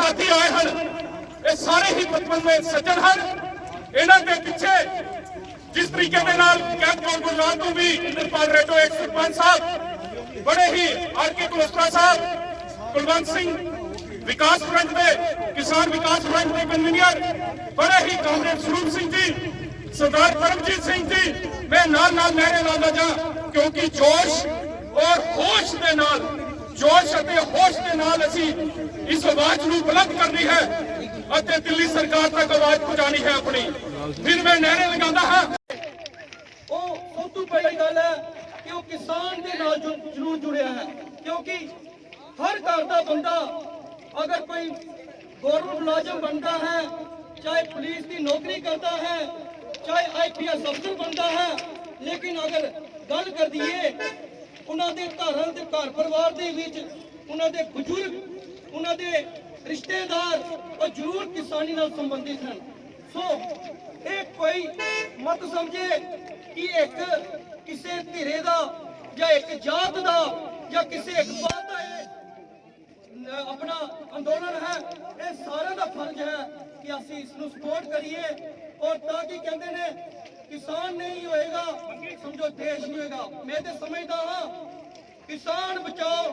साथी आए हैं ये सारे ही पतवंते सज्जन हैं। इन्हां दे पिछे जिस तरीके के नाल कैंप गुरगांव तो भी इंद्रपाल रेटो एक सरपंच साहब बड़े ही आर के कलोस्त्रा साहब कुलवंत सिंह विकास फ्रंट के किसान विकास फ्रंट के कन्वीनर बड़े ही कामरेड स्वरूप सिंह जी सरदार परमजीत सिंह जी मैं नाल नारे लादा जा क्योंकि जोश और होश के नाल जोश और होश के नाल असी इस आवाज को बुलंद करनी है और दिल्ली सरकार तक आवाज पहुंचानी है अपनी। फिर मैं नारे लगाता हाँ सब तो पहली गल है कि वो किसान के नाल जरूर जुड़िया है क्योंकि हर घर का बंदा अगर कोई गवर्नमेंट मुलाजिम बनता है चाहे पुलिस की नौकरी करता है चाहे IPS अफसर बनता है लेकिन अगर गल कर दिए उन्होंने घर के घर परिवार के उन्होंने बुजुर्ग उन्होंने रिश्तेदार और जरूर किसानी नाल संबंधित हैं। सो एक कोई मत समझे कि एक किसी धिरे का या एक जात का या किसी एक बात का अपना अंदोलन है। ये सारे का फर्ज है कि असी इसको सपोर्ट करिए और ताकि कहते ने किसान नहीं होएगा समझो देश नहीं होएगा। मैं तो समझदा हाँ किसान बचाओ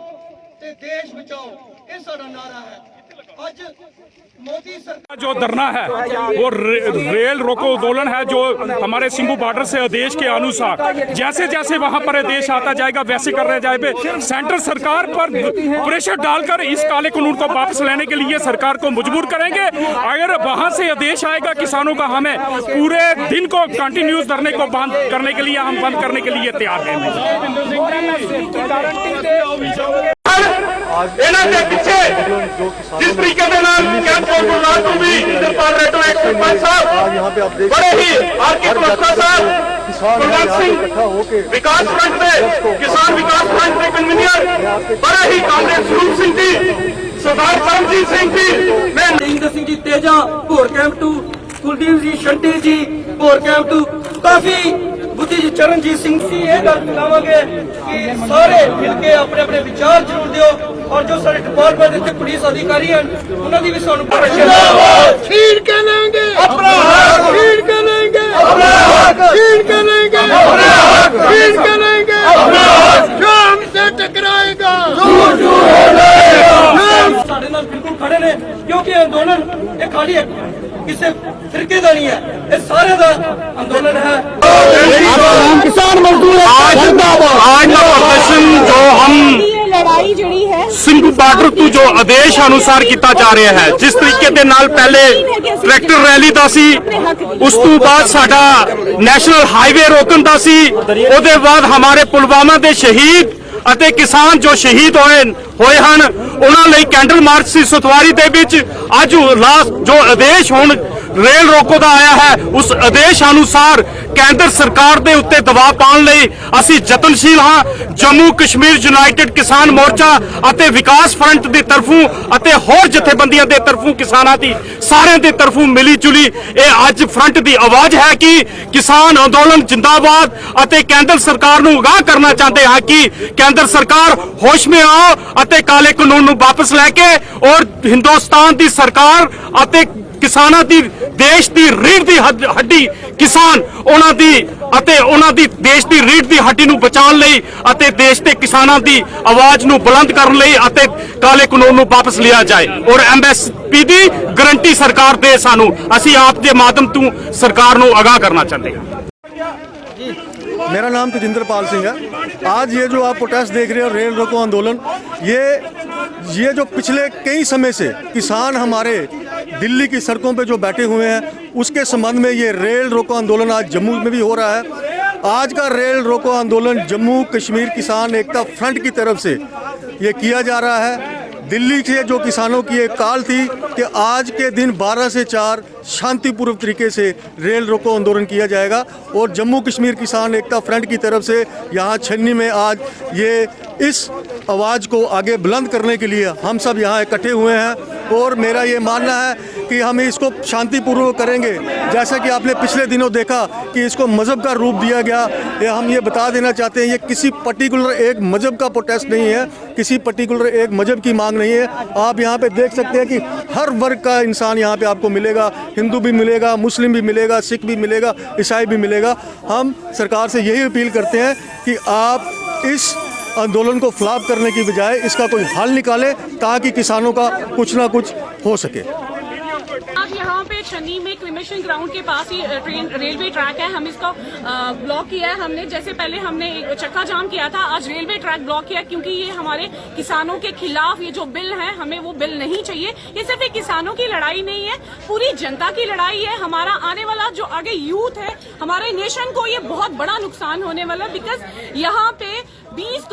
ते देश बचाओ ये साडा नारा है। आज मोदी सरकार जो धरना है वो रेल रोको आंदोलन है जो हमारे सिंघू बॉर्डर से आदेश के अनुसार जैसे जैसे वहां पर आदेश आता जाएगा वैसे करने जाएंगे। सेंट्रल सरकार पर प्रेशर डालकर इस काले कानून को वापस लेने के लिए सरकार को मजबूर करेंगे। अगर वहां से आदेश आएगा किसानों का हमें पूरे दिन को कंटिन्यूस धरने को बंद करने के लिए हम बंद करने के लिए तैयार हैं। इन्हां दे पिछे जिस तरीके के नाल कैंप गुरगांव तो भी इंद्रपाल रेटो एक सरपंच साहब बड़े ही आर के कलोस्त्रा साहब कुलवंत सिंह विकास फ्रंट के किसान विकास फ्रंट के कन्वीनर बड़े ही कामरेड स्वरूप सिंह जी सरदार परमजीत सिंह जी मैं इंद्र सिंह जी तेजा भोर कैंप टू कुलदीप जी शंटी जी भोर कैंप टू काफी बुद्धि जी चरणजीत सिंह जी ये गल बतावांगे कि सारे मिलके अपने अपने विचार जरूर दियो और जो सारे डिपार्टमेंट के पुलिस अधिकारी हैं उन्होंने भी सानू छीन के लेंगे अपना हक छीन के लेंगे अपना हक छीन के लेंगे अपना हक छीन के लेंगे अपना हक जो हमसे टकराएगा दूर दूर हो जाएगा। साडे नाल बिल्कुल खड़े ने क्योंकि आंदोलन ये खाली किसी फिरके का नहीं है ये सारे का आंदोलन है। किसान मजदूर आज का प्रदर्शन जो हम लड़ाई जुड़ी है सिंघू बॉर्डर तो जो आदेश अनुसार किया जा रहा है जिस तरीके के नाल पहले ट्रैक्टर रैली दा सी उस तो बाद साडा नेशनल हाईवे रोकन दा सी ओदे बाद हमारे पुलवामा दे शहीद ਅਤੇ किसान जो शहीद होए ਹਨ ਉਹਨਾਂ ਲਈ कैंडल मार्च सी सतवारी ਦੇ ਵਿੱਚ ਅੱਜ ਲਾਸਟ जो आदेश ਹੁਣ रेल रोको ਦਾ ਆਇਆ ਹੈ उस आदेश अनुसार केंद्र सरकार ਦੇ ਉੱਤੇ ਦਬਾਅ ਪਾਉਣ ਲਈ ਅਸੀਂ ਯਤਨਸ਼ੀਲ ਹਾਂ। ਜੰਮੂ ਕਸ਼ਮੀਰ ਯੂਨਾਈਟਿਡ ਕਿਸਾਨ ਮੋਰਚਾ ਅਤੇ ਵਿਕਾਸ ਫਰੰਟ ਦੀ ਤਰਫੋਂ ਅਤੇ ਹੋਰ ਜਥੇਬੰਦੀਆਂ ਦੇ ਤਰਫੋਂ ਕਿਸਾਨਾਂ ਦੀ ਸਾਰਿਆਂ ਦੇ ਤਰਫੋਂ ਮਿਲੀ ਜੁਲੀ ਇਹ ਅੱਜ ਫਰੰਟ ਦੀ ਆਵਾਜ਼ ਹੈ ਕਿ ਕਿਸਾਨ ਅੰਦੋਲਨ ਜਿੰਦਾਬਾਦ ਅਤੇ ਕੇਂਦਰ ਸਰਕਾਰ ਨੂੰ ਅਗਾਹ ਕਰਨਾ ਚਾਹੁੰਦੇ ਹਾਂ ਕਿ केंद्र सरकार होश में आओ ਅਤੇ काले कानून ਨੂੰ वापस लेके और हिंदुस्तान की सरकार ਅਤੇ किसानों की देश की रीढ़ की हड्डी किसान ਉਹਨਾਂ ਦੀ देश की रीढ़ की हड्डी ਨੂੰ बचाਉਣ ਲਈ ਅਤੇ देश के किसानों की आवाज ਨੂੰ बुलंद करने ਲਈ ਅਤੇ काले कानून ਨੂੰ वापस लिया जाए और MSP की गारंटी सरकार दे सानू ਅਸੀਂ ਆਪ ਦੇ माध्यम ਤੋਂ सरकार ਨੂੰ आगाह करना चाहते हैं। मेरा नाम तेजिंदर पाल सिंह है। आज ये जो आप प्रोटेस्ट देख रहे हो रेल रोको आंदोलन ये जो पिछले कई समय से किसान हमारे दिल्ली की सड़कों पे जो बैठे हुए हैं उसके संबंध में ये रेल रोको आंदोलन आज जम्मू में भी हो रहा है। आज का रेल रोको आंदोलन जम्मू कश्मीर किसान एकता फ्रंट की तरफ से ये किया जा रहा है। दिल्ली के जो किसानों की एक कॉल थी कि आज के दिन 12 से 4 शांतिपूर्वक तरीके से रेल रोको आंदोलन किया जाएगा और जम्मू कश्मीर किसान एकता फ्रंट की तरफ से यहाँ छन्नी में आज ये इस आवाज़ को आगे बुलंद करने के लिए हम सब यहाँ इकट्ठे हुए हैं। और मेरा ये मानना है कि हम इसको शांतिपूर्वक करेंगे। जैसा कि आपने पिछले दिनों देखा कि इसको मज़हब का रूप दिया गया, हम ये बता देना चाहते हैं ये किसी पर्टिकुलर एक मज़हब का प्रोटेस्ट नहीं है, किसी पर्टिकुलर एक मज़हब की मांग नहीं है। आप यहाँ पे देख सकते हैं कि हर वर्ग का इंसान यहाँ पे आपको मिलेगा, हिंदू भी मिलेगा, मुस्लिम भी मिलेगा, सिख भी मिलेगा, ईसाई भी मिलेगा। हम सरकार से यही अपील करते हैं कि आप इस आंदोलन को फ्लॉप करने की बजाय इसका कोई हल निकाले ताकि किसानों का कुछ ना कुछ हो सके। आज यहाँ पे छन्नी में क्रिमेशन ग्राउंड के पास ही रेलवे ट्रैक है, हम इसको ब्लॉक किया है हमने। जैसे पहले हमने चक्का जाम किया था, आज रेलवे ट्रैक ब्लॉक किया क्योंकि ये हमारे किसानों के खिलाफ ये जो बिल है, हमें वो बिल नहीं चाहिए। ये सिर्फ एक किसानों की लड़ाई नहीं है, पूरी जनता की लड़ाई है। हमारा आने वाला जो आगे यूथ है, हमारे नेशन को ये बहुत बड़ा नुकसान होने वाला, बिकॉज यहाँ पे 20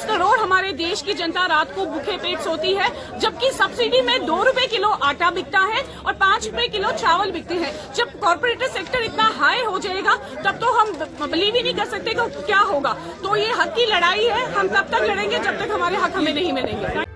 करोड़ हमारे देश की जनता रात को भूखे पेट सोती है, जबकि सब्सिडी में 2 रुपए किलो आटा बिकता है और 5 रुपए किलो चावल बिकते हैं। जब कॉर्पोरेट सेक्टर इतना हाई हो जाएगा तब तो हम बिलीव ही नहीं कर सकते कि क्या होगा। तो ये हक की लड़ाई है, हम तब तक लड़ेंगे जब तक हमारे हक हमें नहीं मिलेंगे।